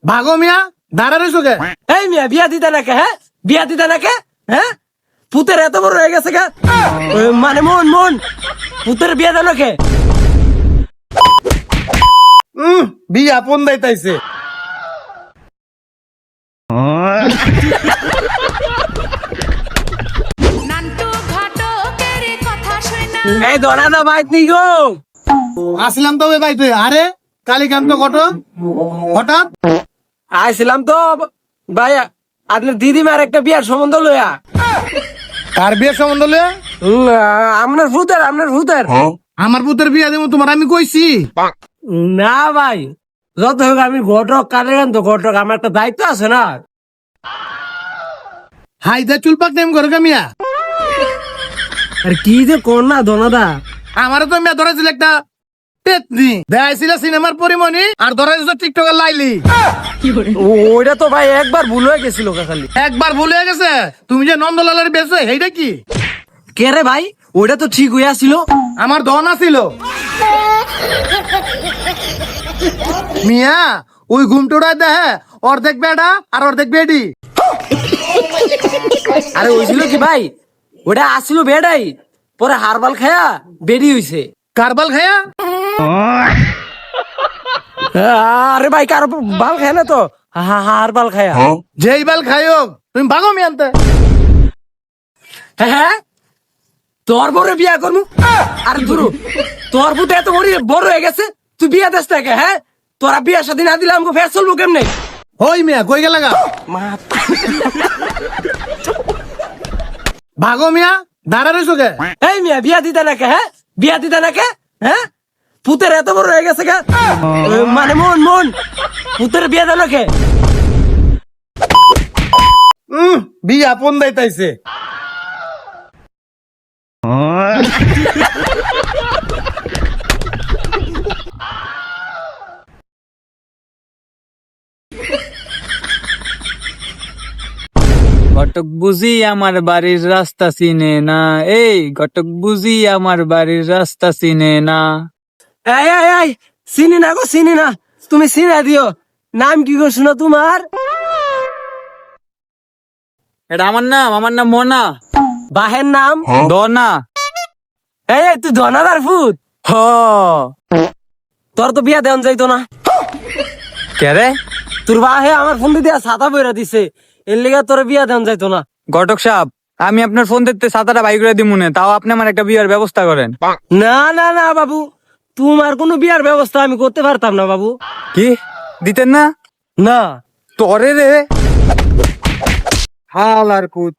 ভাগো মিয়া, দাঁড়া রইছো কে? এই মিয়া বিয়া দিতে নাকে? হ্যাঁ, বিয়া দিতে নাকে? হ্যাঁ, পুতের এত বড় হয়ে গেছে কে? মানে মন পুতের বিয়া দেন কে? বিয়া আপন দাইতাইছে। এই দোনা দা বাইত নি গো। আসলাম তো ওই বাইতে। আরে কালীকান্ত ঘটক হঠাৎ আইছিলাম তো ভাই, আপনার দিদিমার একটা বিয়ার সম্বন্ধ লইয়া। কার বিয়ের সম্বন্ধ লইয়া? আপনার ভূতের আমার পুতের বিয়া দেবো তোমার আমি কইছি। না ভাই, যত হোক আমি ঘটক কালীকান্ত ঘটক, আমার একটা দায়িত্ব আছে না। হাইদা চুল পাক নেম করে কে মিয়া? আর কি যে কোন না দোনাদা, আমারও তো মিয়া ধরেছিল একটা পেতনি দেখাইছিল সিনেমার পরিমণি, আর ধরেছিল টিকটকের লাইলি। ওইটা তো ভাই একবার ভুল হয়ে গেছিল খালি। একবার ভুলে গেছে। তুমি যে নন্দলালের বেছে সেইটা কি? কে রে ভাই? ওইটা তো ঠিক হইয়া ছিল। আমার দন আছিল মিয়া। ওই ঘুমটোড়া দেহে অর্ধেক বেড়া আর অর্ধেক বেডি। আরে হইছিল কি ভাই, ওটা আসছিল বেডাই, পরে হারবাল খায়া বেডি হইছে। কারবাল খায়া? আরে ভাই কার বাল খায় না তো, হারবাল খায়া। যেই বাল খায়ক তুমি ভাগো মিয়ানতে। হ্যাঁ, তোর বড় বিয়া করবো? আরে ধরু, তোর বুতে এত বড় হয়ে গেছে, তুই বিয়া দেশ থেকে? হ্যাঁ, তোরা বিয়ার সাথে না দিলে আমাকে ফের চলবো কেমনে? হই মিয়া কই গেল গা? ভাগো মিয়া, দাঁড়া রইছো কে? এই মিয়া বিয়া দিতে নাকে? হ্যাঁ, বিয়া দিতে নাকে? হ্যাঁ, পুতের এত বড় হয়ে গেছে কে? মানে মন পুতের বিয়া দেন কে? বিয়া আপন দাইতাইছে। ঘটক বুঝি আমার বাড়ির রাস্তা চিনে না, এই ঘটক বুঝি আমার বাড়ির রাস্তা চিনে না। এই চিনি না গো, চিনি না। তুমি চিনা দিও। নাম কি গো শুনো তোমার? এটা আমার নাম মোনা। বাহের নাম? দনা। এই তুই ধনাদার ফুত? হ। তোর তো বিয়া দেন যাইতো না। কে রে? তোর বাহে আমার ফোন দিয়ে ছাতা বইরা দিছে, এর লিগা তোর বিয়া দেন যাইতো না। ঘটক সাহেব, আমি আপনার ফোন দিতে ছাতাটা বাই করে দিব না, তাও আপনি আমার একটা বিয়ের ব্যবস্থা করেন। না বাবু, তোমার কোনো বিয়ার ব্যবস্থা আমি করতে পারতাম না বাবু। কি দিতেন না? না। তরে রে হাল আর পুত।